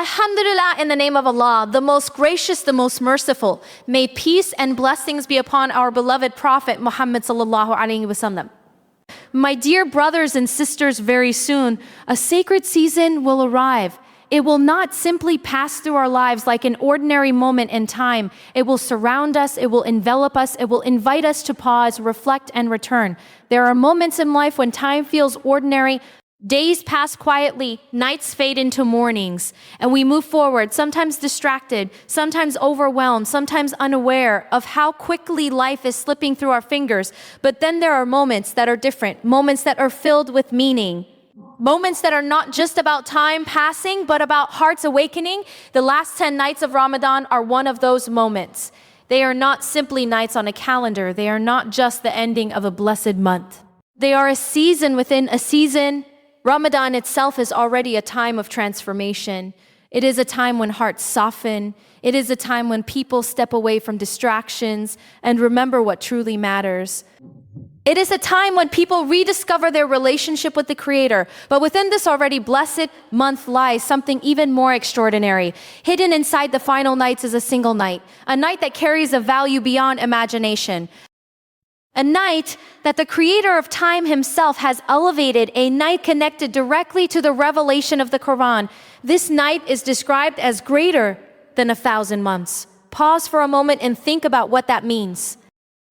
Alhamdulillah, in the name of Allah, the most gracious, the most merciful. May peace and blessings be upon our beloved Prophet Muhammad sallallahu alaihi wasallam. My dear brothers and sisters, very soon, a sacred season will arrive. It will not simply pass through our lives like an ordinary moment in time. It will surround us, it will envelop us, it will invite us to pause, reflect, and return. There are moments in life when time feels ordinary. Days pass quietly, nights fade into mornings, and we move forward, sometimes distracted, sometimes overwhelmed, sometimes unaware of how quickly life is slipping through our fingers. But then there are moments that are different, moments that are filled with meaning. Moments that are not just about time passing, but about hearts awakening. The last 10 nights of Ramadan are one of those moments. They are not simply nights on a calendar. They are not just the ending of a blessed month. They are a season within a season. Ramadan itself is already a time of transformation. It is a time when hearts soften. It is a time when people step away from distractions and remember what truly matters. It is a time when people rediscover their relationship with the Creator. But within this already blessed month lies something even more extraordinary. Hidden inside the final nights is a single night, a night that carries a value beyond imagination. A night that the Creator of time Himself has elevated, a night connected directly to the revelation of the Quran. This night is described as greater than 1,000 months. Pause for a moment and think about what that means.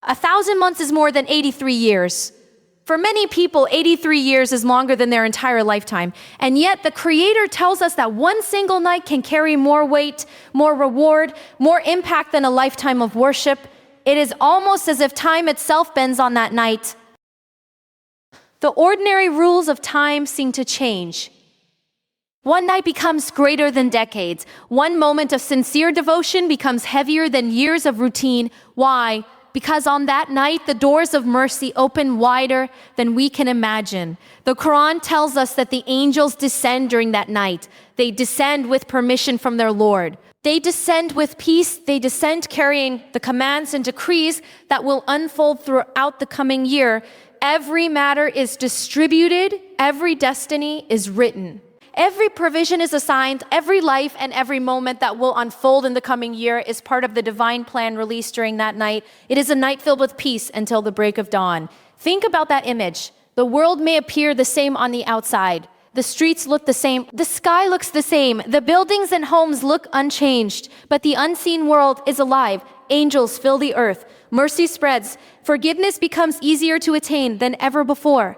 1,000 months is more than 83 years. For many people, 83 years is longer than their entire lifetime. And yet the Creator tells us that one single night can carry more weight, more reward, more impact than a lifetime of worship. It is almost as if time itself bends on that night. The ordinary rules of time seem to change. One night becomes greater than decades. One moment of sincere devotion becomes heavier than years of routine. Why? Because on that night, the doors of mercy open wider than we can imagine. The Quran tells us that the angels descend during that night. They descend with permission from their Lord. They descend with peace. They descend carrying the commands and decrees that will unfold throughout the coming year. Every matter is distributed. Every destiny is written. Every provision is assigned. Every life and every moment that will unfold in the coming year is part of the divine plan released during that night. It is a night filled with peace until the break of dawn. Think about that image. The world may appear the same on the outside. The streets look the same. The sky looks the same. The buildings and homes look unchanged. But the unseen world is alive. Angels fill the earth. Mercy spreads. Forgiveness becomes easier to attain than ever before.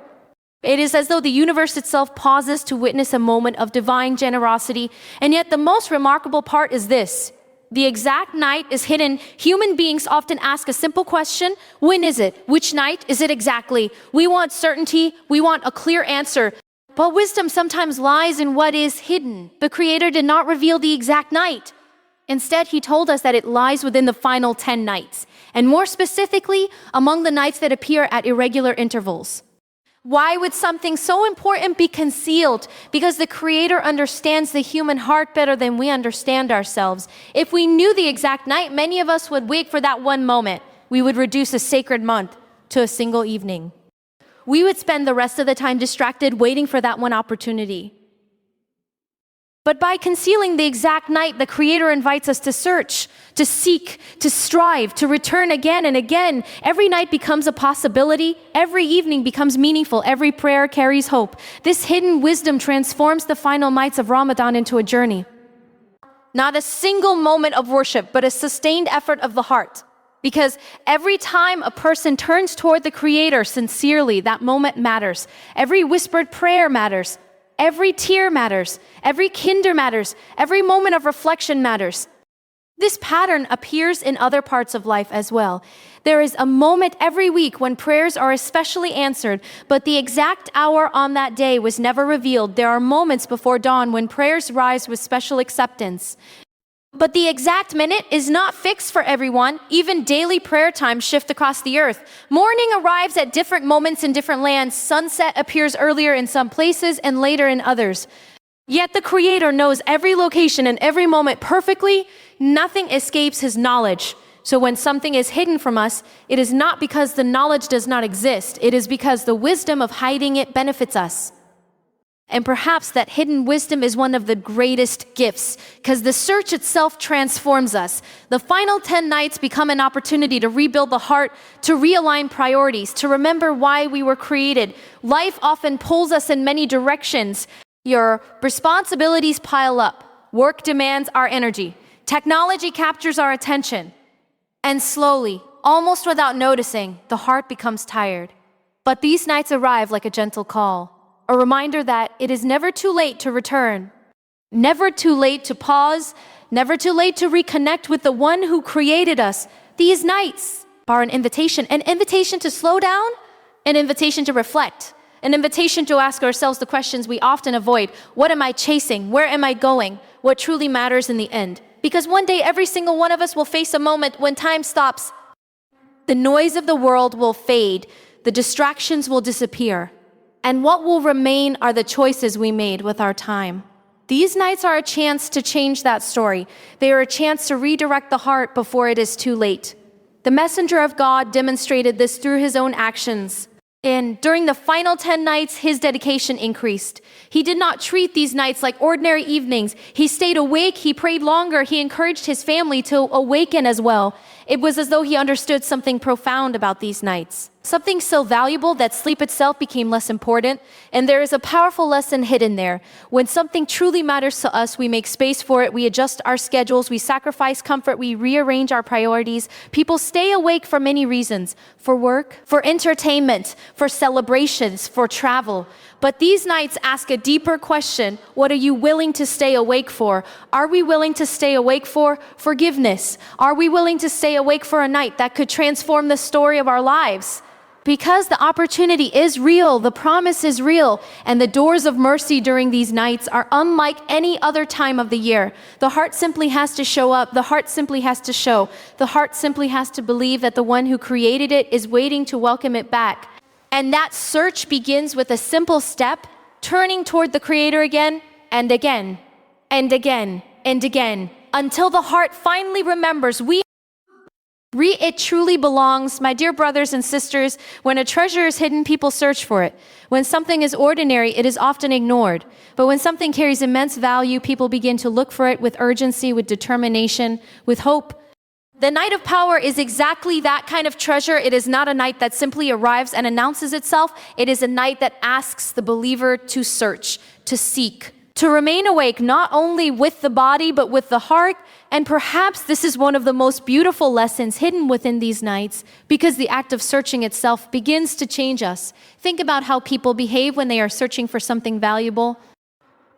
It is as though the universe itself pauses to witness a moment of divine generosity. And yet the most remarkable part is this. The exact night is hidden. Human beings often ask a simple question. When is it? Which night is it exactly? We want certainty. We want a clear answer. But wisdom sometimes lies in what is hidden. The Creator did not reveal the exact night. Instead, He told us that it lies within the final 10 nights. And more specifically, among the nights that appear at irregular intervals. Why would something so important be concealed? Because the Creator understands the human heart better than we understand ourselves. If we knew the exact night, many of us would wait for that one moment. We would reduce a sacred month to a single evening. We would spend the rest of the time distracted, waiting for that one opportunity. But by concealing the exact night, the Creator invites us to search, to seek, to strive, to return again and again. Every night becomes a possibility. Every evening becomes meaningful. Every prayer carries hope. This hidden wisdom transforms the final nights of Ramadan into a journey. Not a single moment of worship, but a sustained effort of the heart. Because every time a person turns toward the Creator sincerely, that moment matters. Every whispered prayer matters. Every tear matters. Every kinder matters. Every moment of reflection matters. This pattern appears in other parts of life as well. There is a moment every week when prayers are especially answered, but the exact hour on that day was never revealed. There are moments before dawn when prayers rise with special acceptance. But the exact minute is not fixed for everyone. Even daily prayer times shift across the earth. Morning arrives at different moments in different lands. Sunset appears earlier in some places and later in others. Yet the Creator knows every location and every moment perfectly. Nothing escapes His knowledge. So when something is hidden from us, it is not because the knowledge does not exist. It is because the wisdom of hiding it benefits us. And perhaps that hidden wisdom is one of the greatest gifts, because the search itself transforms us. The final 10 nights become an opportunity to rebuild the heart, to realign priorities, to remember why we were created. Life often pulls us in many directions. Your responsibilities pile up. Work demands our energy. Technology captures our attention. And slowly, almost without noticing, the heart becomes tired. But these nights arrive like a gentle call. A reminder that it is never too late to return, never too late to pause, never too late to reconnect with the one who created us. These nights are an invitation to slow down, an invitation to reflect, an invitation to ask ourselves the questions we often avoid. What am I chasing? Where am I going? What truly matters in the end? Because one day every single one of us will face a moment when time stops. The noise of the world will fade, the distractions will disappear. And what will remain are the choices we made with our time. These nights are a chance to change that story. They are a chance to redirect the heart before it is too late. The messenger of God demonstrated this through his own actions. And during the final 10 nights, his dedication increased. He did not treat these nights like ordinary evenings. He stayed awake, he prayed longer, he encouraged his family to awaken as well. It was as though he understood something profound about these nights. Something so valuable that sleep itself became less important. And there is a powerful lesson hidden there. When something truly matters to us, we make space for it, we adjust our schedules, we sacrifice comfort, we rearrange our priorities. People stay awake for many reasons. For work, for entertainment, for celebrations, for travel. But these nights ask a deeper question. What are you willing to stay awake for? Are we willing to stay awake for forgiveness? Are we willing to stay awake for a night that could transform the story of our lives? Because the opportunity is real, the promise is real, and the doors of mercy during these nights are unlike any other time of the year. The heart simply has to show up. The heart simply has to show. The heart simply has to believe that the one who created it is waiting to welcome it back. And that search begins with a simple step, turning toward the Creator again and again and again and again, until the heart finally remembers it truly belongs. My dear brothers and sisters, when a treasure is hidden, people search for it. When something is ordinary, it is often ignored. But when something carries immense value, people begin to look for it with urgency, with determination, with hope. The night of power is exactly that kind of treasure. It is not a night that simply arrives and announces itself. It is a night that asks the believer to search, to seek, to remain awake, not only with the body, but with the heart. And perhaps this is one of the most beautiful lessons hidden within these nights, because the act of searching itself begins to change us. Think about how people behave when they are searching for something valuable.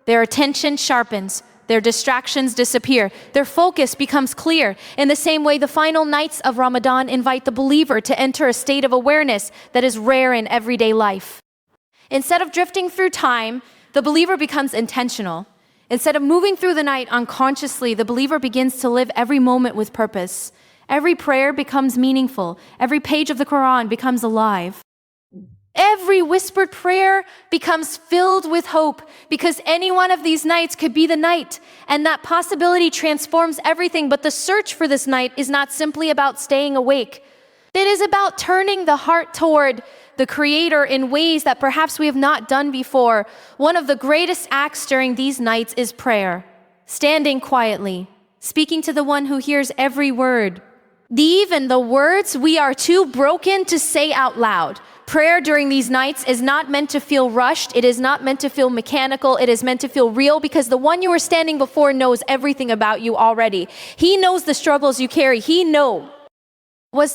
Their attention sharpens. Their distractions disappear. Their focus becomes clear. In the same way, the final nights of Ramadan invite the believer to enter a state of awareness that is rare in everyday life. Instead of drifting through time, the believer becomes intentional. Instead of moving through the night unconsciously, the believer begins to live every moment with purpose. Every prayer becomes meaningful. Every page of the Quran becomes alive. Every whispered prayer becomes filled with hope, because any one of these nights could be the night, and that possibility transforms everything. But the search for this night is not simply about staying awake. It is about turning the heart toward the Creator in ways that perhaps we have not done before. One of the greatest acts during these nights is prayer. Standing quietly, speaking to the one who hears every word. Even the words we are too broken to say out loud. Prayer during these nights is not meant to feel rushed. It is not meant to feel mechanical. It is meant to feel real, because the one you are standing before knows everything about you already. He knows the struggles you carry. He knows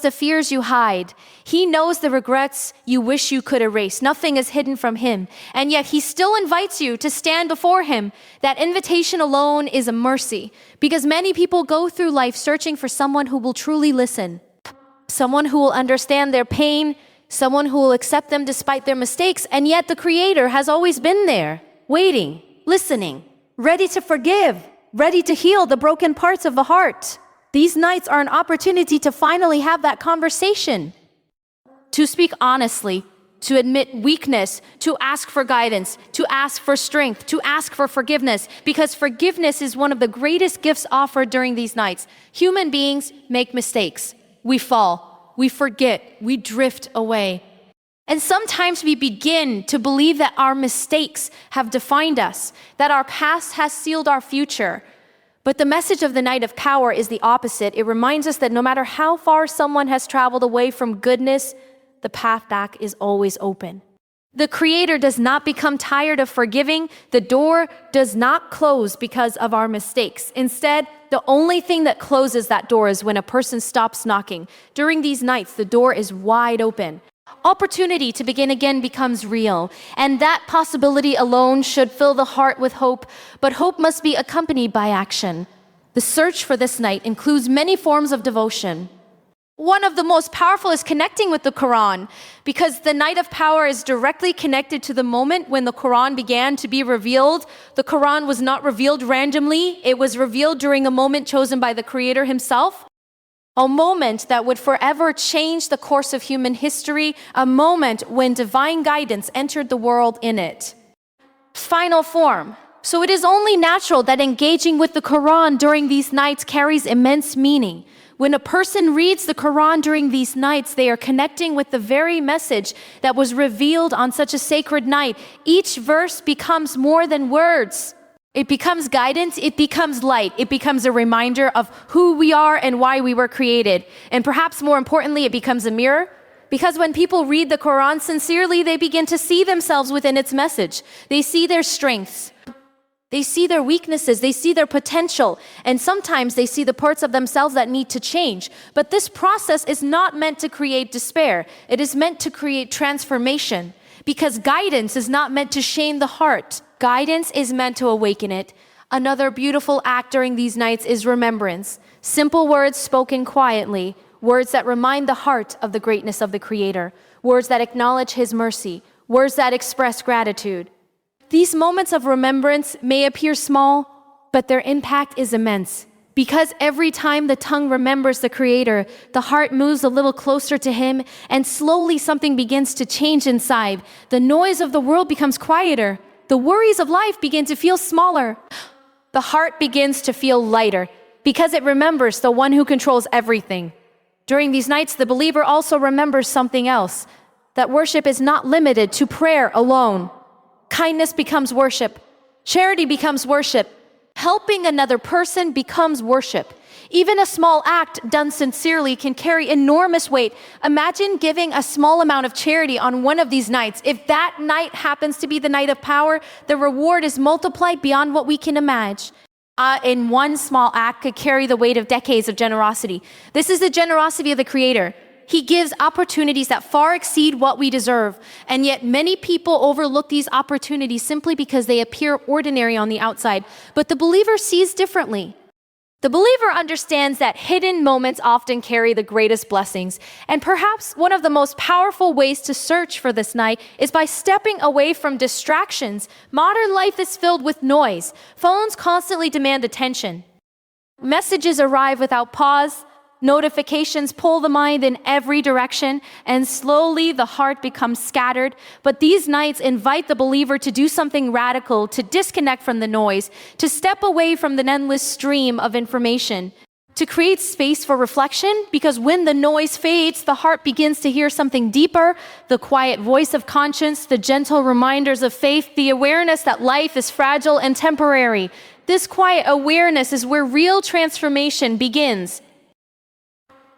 the fears you hide. He knows the regrets you wish you could erase. Nothing is hidden from him. And yet he still invites you to stand before him. That invitation alone is a mercy, because many people go through life searching for someone who will truly listen, someone who will understand their pain, someone who will accept them despite their mistakes. And yet the Creator has always been there, waiting, listening, ready to forgive, ready to heal the broken parts of the heart. These nights are an opportunity to finally have that conversation, to speak honestly, to admit weakness, to ask for guidance, to ask for strength, to ask for forgiveness, because forgiveness is one of the greatest gifts offered during these nights. Human beings make mistakes. We fall. We forget, we drift away. And sometimes we begin to believe that our mistakes have defined us, that our past has sealed our future. But the message of the night of power is the opposite. It reminds us that no matter how far someone has traveled away from goodness, the path back is always open. The Creator does not become tired of forgiving. The door does not close because of our mistakes. Instead, the only thing that closes that door is when a person stops knocking. During these nights, the door is wide open. Opportunity to begin again becomes real, and that possibility alone should fill the heart with hope, but hope must be accompanied by action. The search for this night includes many forms of devotion. One of the most powerful is connecting with the Quran, because the night of power is directly connected to the moment when the Quran began to be revealed. The Quran was not revealed randomly, it was revealed during a moment chosen by the Creator Himself. A moment that would forever change the course of human history, a moment when divine guidance entered the world in it. Final form. So it is only natural that engaging with the Quran during these nights carries immense meaning. When a person reads the Quran during these nights, they are connecting with the very message that was revealed on such a sacred night. Each verse becomes more than words. It becomes guidance, it becomes light, it becomes a reminder of who we are and why we were created. And perhaps more importantly, it becomes a mirror. Because when people read the Quran sincerely, they begin to see themselves within its message. They see their strengths, they see their weaknesses, they see their potential, and sometimes they see the parts of themselves that need to change. But this process is not meant to create despair. It is meant to create transformation. Because guidance is not meant to shame the heart. Guidance is meant to awaken it. Another beautiful act during these nights is remembrance. Simple words spoken quietly, words that remind the heart of the greatness of the Creator, words that acknowledge His mercy, words that express gratitude. These moments of remembrance may appear small, but their impact is immense. Because every time the tongue remembers the Creator, the heart moves a little closer to Him, and slowly something begins to change inside. The noise of the world becomes quieter. The worries of life begin to feel smaller. The heart begins to feel lighter because it remembers the one who controls everything. During these nights, the believer also remembers something else, that worship is not limited to prayer alone. Kindness becomes worship. Charity becomes worship. Helping another person becomes worship. Even a small act done sincerely can carry enormous weight. Imagine giving a small amount of charity on one of these nights. If that night happens to be the night of power, the reward is multiplied beyond what we can imagine. In one small act could carry the weight of decades of generosity. This is the generosity of the Creator. He gives opportunities that far exceed what we deserve. And yet many people overlook these opportunities simply because they appear ordinary on the outside. But the believer sees differently. The believer understands that hidden moments often carry the greatest blessings. And perhaps one of the most powerful ways to search for this night is by stepping away from distractions. Modern life is filled with noise. Phones constantly demand attention. Messages arrive without pause. Notifications pull the mind in every direction, and slowly the heart becomes scattered. But these nights invite the believer to do something radical, to disconnect from the noise, to step away from the endless stream of information, to create space for reflection, because when the noise fades, the heart begins to hear something deeper, the quiet voice of conscience, the gentle reminders of faith, the awareness that life is fragile and temporary. This quiet awareness is where real transformation begins.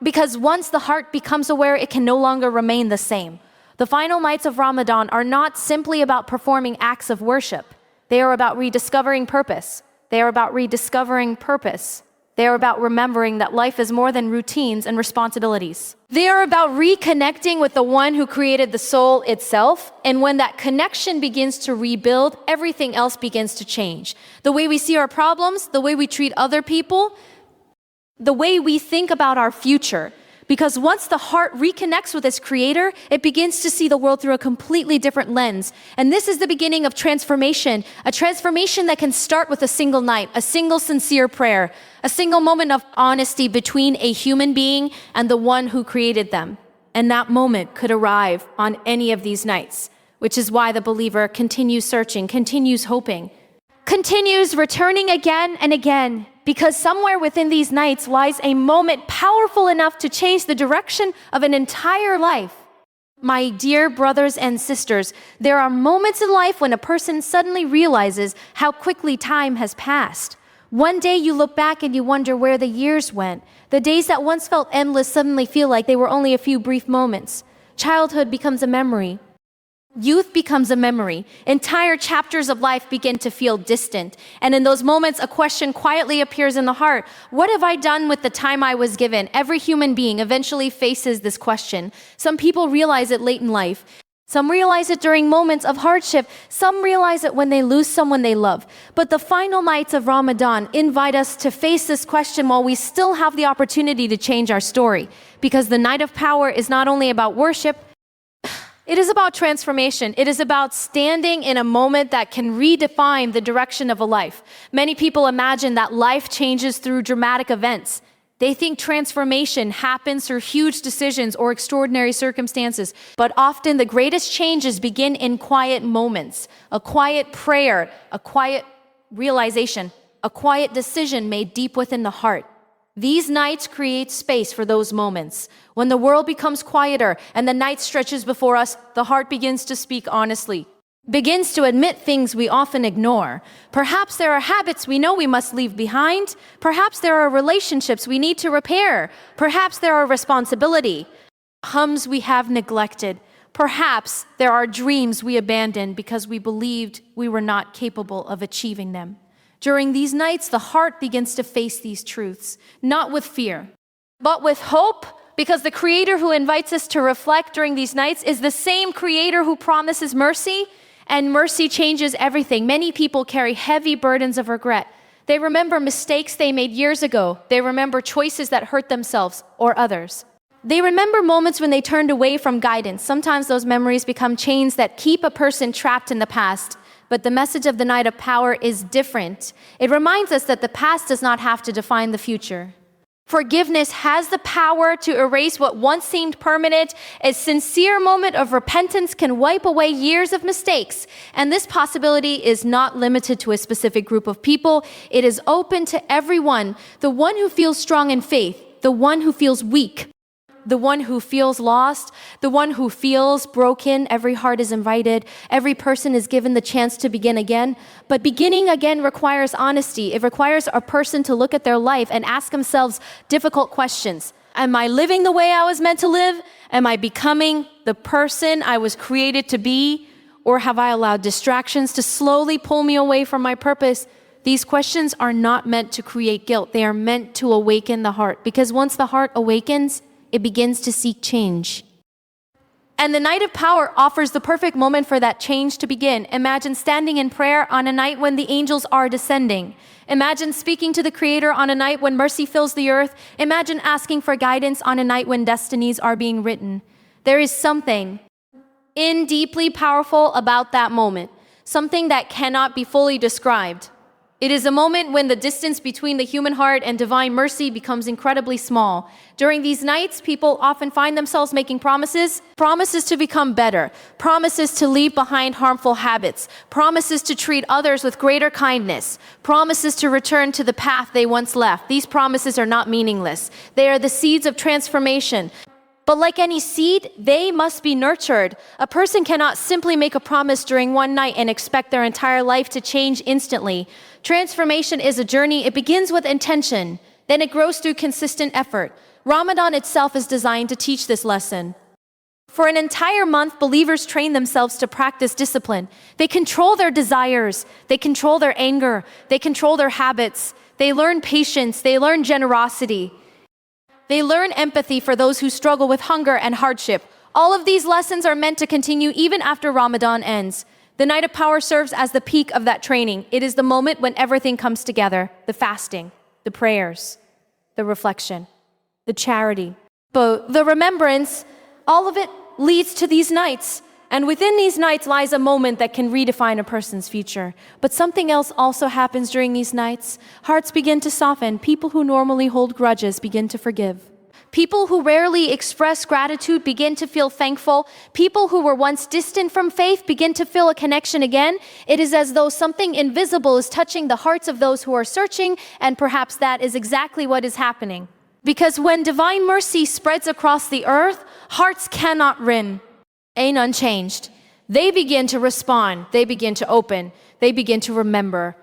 Because once the heart becomes aware, it can no longer remain the same. The final nights of Ramadan are not simply about performing acts of worship. They are about rediscovering purpose. They are about rediscovering purpose. They are about remembering that life is more than routines and responsibilities. They are about reconnecting with the one who created the soul itself. And when that connection begins to rebuild, everything else begins to change. The way we see our problems, the way we treat other people, the way we think about our future. Because once the heart reconnects with its Creator, it begins to see the world through a completely different lens. And this is the beginning of transformation, a transformation that can start with a single night, a single sincere prayer, a single moment of honesty between a human being and the one who created them. And that moment could arrive on any of these nights, which is why the believer continues searching, continues hoping, continues returning again and again. Because somewhere within these nights lies a moment powerful enough to change the direction of an entire life. My dear brothers and sisters, there are moments in life when a person suddenly realizes how quickly time has passed. One day you look back and you wonder where the years went. The days that once felt endless suddenly feel like they were only a few brief moments. Childhood becomes a memory. Youth becomes a memory. Entire chapters of life begin to feel distant. And in those moments, a question quietly appears in the heart. What have I done with the time I was given? Every human being eventually faces this question. Some people realize it late in life. Some realize it during moments of hardship. Some realize it when they lose someone they love. But the final nights of Ramadan invite us to face this question while we still have the opportunity to change our story. Because the night of power is not only about worship, it is about transformation. It is about standing in a moment that can redefine the direction of a life. Many people imagine that life changes through dramatic events. They think transformation happens through huge decisions or extraordinary circumstances. But often the greatest changes begin in quiet moments. A quiet prayer, a quiet realization, a quiet decision made deep within the heart. These nights create space for those moments. When the world becomes quieter and the night stretches before us, the heart begins to speak honestly, begins to admit things we often ignore. Perhaps there are habits we know we must leave behind. Perhaps there are relationships we need to repair. Perhaps there are responsibility, hums we have neglected. Perhaps there are dreams we abandoned because we believed we were not capable of achieving them. During these nights, the heart begins to face these truths, not with fear, but with hope, because the Creator who invites us to reflect during these nights is the same Creator who promises mercy, and mercy changes everything. Many people carry heavy burdens of regret. They remember mistakes they made years ago. They remember choices that hurt themselves or others. They remember moments when they turned away from guidance. Sometimes those memories become chains that keep a person trapped in the past. But the message of the night of power is different. It reminds us that the past does not have to define the future. Forgiveness has the power to erase what once seemed permanent. A sincere moment of repentance can wipe away years of mistakes. And this possibility is not limited to a specific group of people. It is open to everyone. The one who feels strong in faith, the one who feels weak, the one who feels lost, the one who feels broken. Every heart is invited. Every person is given the chance to begin again. But beginning again requires honesty. It requires a person to look at their life and ask themselves difficult questions. Am I living the way I was meant to live? Am I becoming the person I was created to be? Or have I allowed distractions to slowly pull me away from my purpose? These questions are not meant to create guilt. They are meant to awaken the heart. Because once the heart awakens, it begins to seek change. And the night of power offers the perfect moment for that change to begin. Imagine standing in prayer on a night when the angels are descending. Imagine speaking to the Creator on a night when mercy fills the earth. Imagine asking for guidance on a night when destinies are being written. There is something deeply powerful about that moment, something that cannot be fully described. It is a moment when the distance between the human heart and divine mercy becomes incredibly small. During these nights, people often find themselves making promises to become better, promises to leave behind harmful habits, promises to treat others with greater kindness, promises to return to the path they once left. These promises are not meaningless. They are the seeds of transformation. But like any seed, they must be nurtured. A person cannot simply make a promise during one night and expect their entire life to change instantly. Transformation is a journey. It begins with intention. Then it grows through consistent effort. Ramadan itself is designed to teach this lesson. For an entire month, believers train themselves to practice discipline. They control their desires. They control their anger. They control their habits. They learn patience. They learn generosity. They learn empathy for those who struggle with hunger and hardship. All of these lessons are meant to continue even after Ramadan ends. The night of power serves as the peak of that training. It is the moment when everything comes together: the fasting, the prayers, the reflection, the charity, the remembrance. All of it leads to these nights. And within these nights lies a moment that can redefine a person's future. But something else also happens during these nights. Hearts begin to soften. People who normally hold grudges begin to forgive. People who rarely express gratitude begin to feel thankful. People who were once distant from faith begin to feel a connection again. It is as though something invisible is touching the hearts of those who are searching, and perhaps that is exactly what is happening. Because when divine mercy spreads across the earth, hearts cannot run. ain't unchanged. They begin to respond, they begin to open, they begin to remember.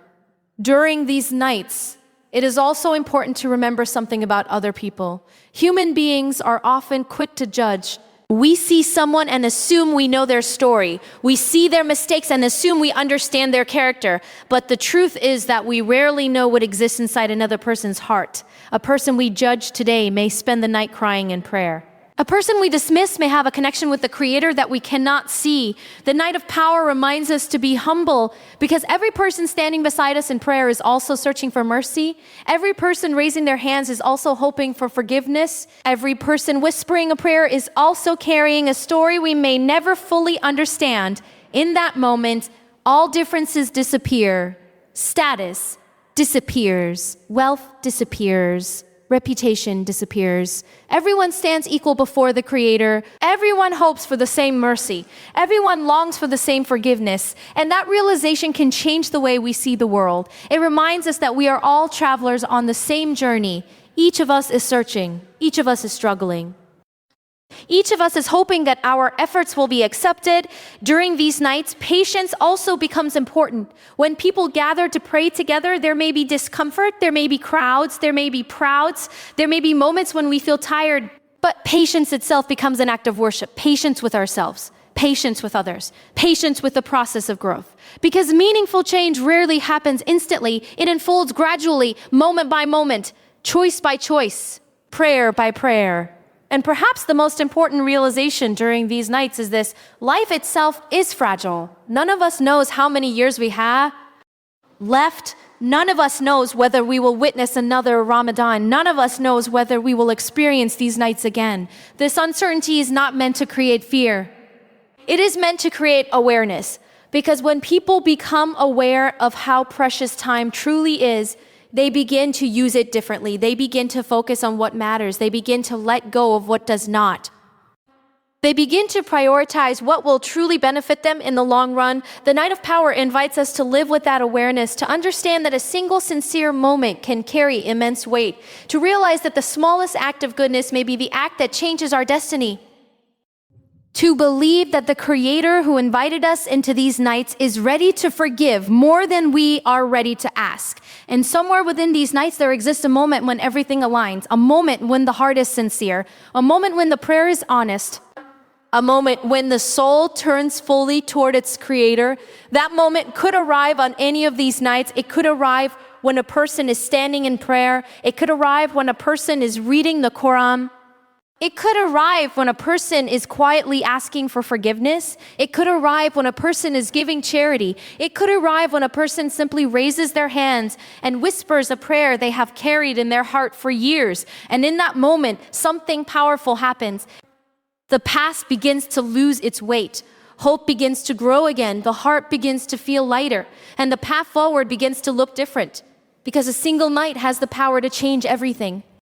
During these nights, it is also important to remember something about other people. Human beings are often quick to judge. We see someone and assume we know their story. We see their mistakes and assume we understand their character. But the truth is that we rarely know what exists inside another person's heart. A person we judge today may spend the night crying in prayer. A person we dismiss may have a connection with the Creator that we cannot see. The night of power reminds us to be humble because every person standing beside us in prayer is also searching for mercy. Every person raising their hands is also hoping for forgiveness. Every person whispering a prayer is also carrying a story we may never fully understand. In that moment, all differences disappear. Status disappears. Wealth disappears. Reputation disappears. Everyone stands equal before the Creator. Everyone hopes for the same mercy. Everyone longs for the same forgiveness. And that realization can change the way we see the world. It reminds us that we are all travelers on the same journey. Each of us is searching. Each of us is struggling. Each of us is hoping that our efforts will be accepted. During these nights, patience also becomes important. When people gather to pray together, there may be discomfort, there may be crowds, there may be prouds, there may be moments when we feel tired, but patience itself becomes an act of worship. Patience with ourselves, patience with others, patience with the process of growth. Because meaningful change rarely happens instantly. It unfolds gradually, moment by moment, choice by choice, prayer by prayer. And perhaps the most important realization during these nights is this: life itself is fragile. None of us knows how many years we have left. None of us knows whether we will witness another Ramadan. None of us knows whether we will experience these nights again. This uncertainty is not meant to create fear. It is meant to create awareness. Because when people become aware of how precious time truly is, they begin to use it differently. They begin to focus on what matters. They begin to let go of what does not. They begin to prioritize what will truly benefit them in the long run. The Night of Power invites us to live with that awareness, to understand that a single sincere moment can carry immense weight, to realize that the smallest act of goodness may be the act that changes our destiny. To believe that the Creator who invited us into these nights is ready to forgive more than we are ready to ask. And somewhere within these nights, there exists a moment when everything aligns, a moment when the heart is sincere, a moment when the prayer is honest, a moment when the soul turns fully toward its Creator. That moment could arrive on any of these nights. It could arrive when a person is standing in prayer. It could arrive when a person is reading the Quran. It could arrive when a person is quietly asking for forgiveness. It could arrive when a person is giving charity. It could arrive when a person simply raises their hands and whispers a prayer they have carried in their heart for years. And in that moment, something powerful happens. The past begins to lose its weight. Hope begins to grow again. The heart begins to feel lighter. And the path forward begins to look different. Because a single night has the power to change everything.